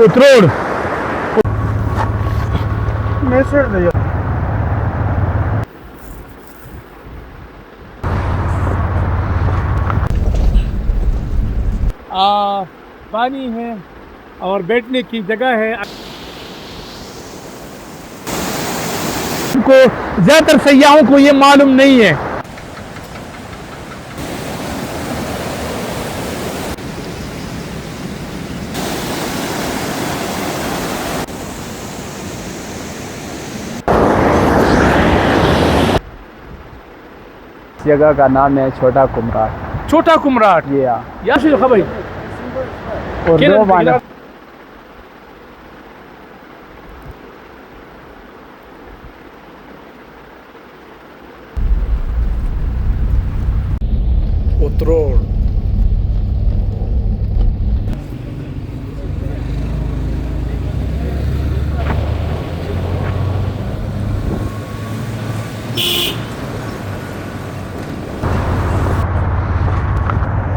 उतरोड़ पानी है और बैठने की जगह है। को ज्यादातर सयाहों को ये मालूम नहीं है। जगह का नाम है छोटा कुमराट। छोटा कुमराट ये या से खबर और दो बाना उतरोड़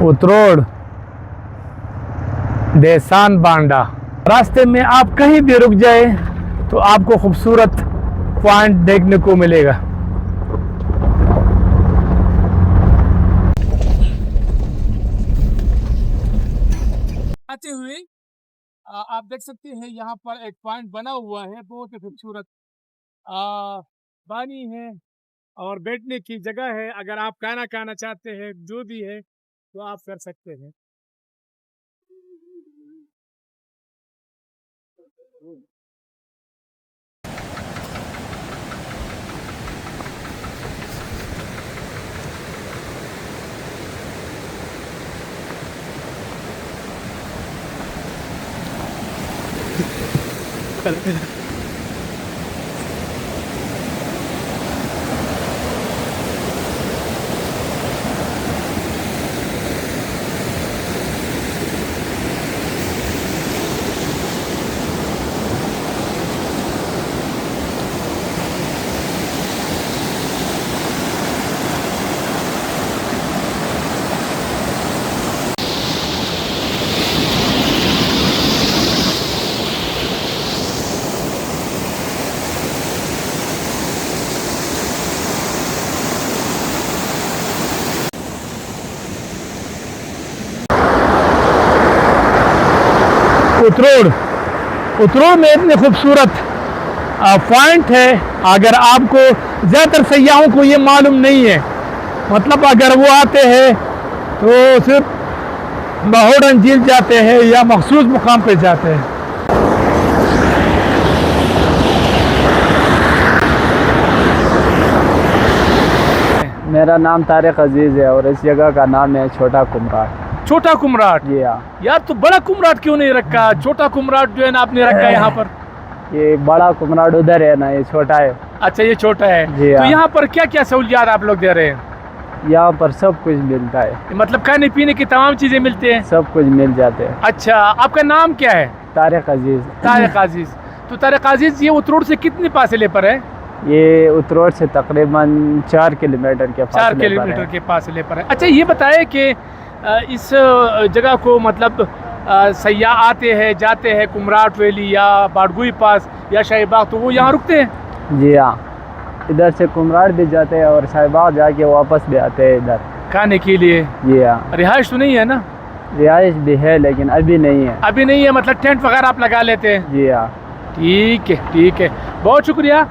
उतरोड़ देसान बांडा। रास्ते में आप कहीं भी रुक जाए तो आपको खूबसूरत पॉइंट देखने को मिलेगा। आते हुए आप देख सकते हैं यहाँ पर एक पॉइंट बना हुआ है, बहुत ही खूबसूरत पानी है और बैठने की जगह है। अगर आप खाना खाना चाहते हैं जो भी है तो आप कर सकते हैं। उतरोड़ उतरोड़ में इतने खूबसूरत पॉइंट है। अगर आपको ज़्यादातर सयाहों को ये मालूम नहीं है, मतलब अगर वो आते हैं तो सिर्फ बाहोड़न झील जाते हैं या मखसूस मुकाम पे जाते हैं। मेरा नाम तारिक अजीज़ है और इस जगह का नाम है छोटा कुमराट। छोटा कुमराट ये यार, तो बड़ा कुमराट क्यों नहीं रखा? छोटा कुमराट जो है ना आपने रखा है यहाँ पर। ये बड़ा कुमराट उधर है ना, ये छोटा है। अच्छा, ये छोटा है। तो यहाँ पर क्या क्या सहूलियात आप लोग दे रहे हैं? यहाँ पर सब कुछ मिलता है, मतलब खाने पीने की तमाम चीजें मिलती हैं? सब कुछ मिल जाते हैं। अच्छा, आपका नाम क्या है? तारिक अजीज़। तारिक अजीज़। तो तारिक अजीज़, ये उतरोड़ से कितने फासले पर है? ये उतरोड़ से तकरीबन 4 किलोमीटर के 4 किलोमीटर के फासले पर है। अच्छा, ये बताए कि इस जगह को मतलब सयाह आते हैं जाते हैं कुमराट वैली या बाड़गुई पास या शाहीबाग, तो वो यहाँ रुकते हैं? जी हाँ, इधर से कुमराट भी जाते हैं और शाहीबाग जाके वापस भी आते हैं इधर खाने के लिए। जी हाँ, रिहाइश तो नहीं है ना? रिहाइश भी है लेकिन अभी नहीं है। अभी नहीं है, मतलब टेंट वगैरह आप लगा लेते हैं? जी हाँ। ठीक है, ठीक है, बहुत शुक्रिया।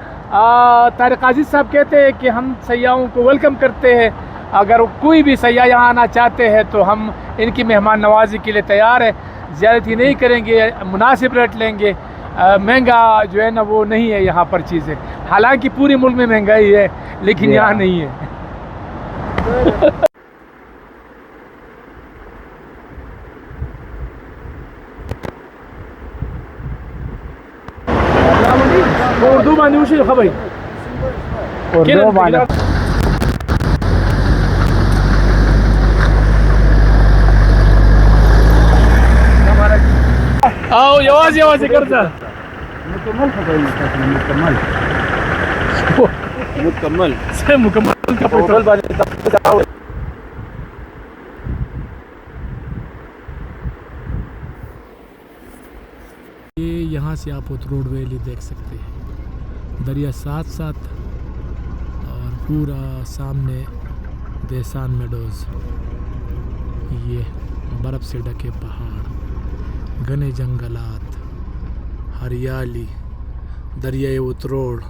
तारिक अजीज़ साहब कहते हैं कि हम सयाहों को वेलकम करते हैं। अगर कोई भी सयाह यहाँ आना चाहते हैं तो हम इनकी मेहमान नवाजी के लिए तैयार है। ज़्यादती नहीं करेंगे, मुनासिब रेट लेंगे। महंगा जो है ना वो नहीं है यहाँ पर चीज़ें। हालांकि पूरे मुल्क में महंगाई है लेकिन यहाँ नहीं है। उर्दू मानी खबर उर्दू बाना आओ यवाज यवाज करता मुकम्मल मुकम्मल का ये यहाँ से आप उतरोड वैली देख सकते हैं, दरिया साथ साथ और पूरा सामने देसान मेडोज, ये बर्फ़ से ढके पहाड़, घने जंगलात, हरियाली, दरियाए उतरोड।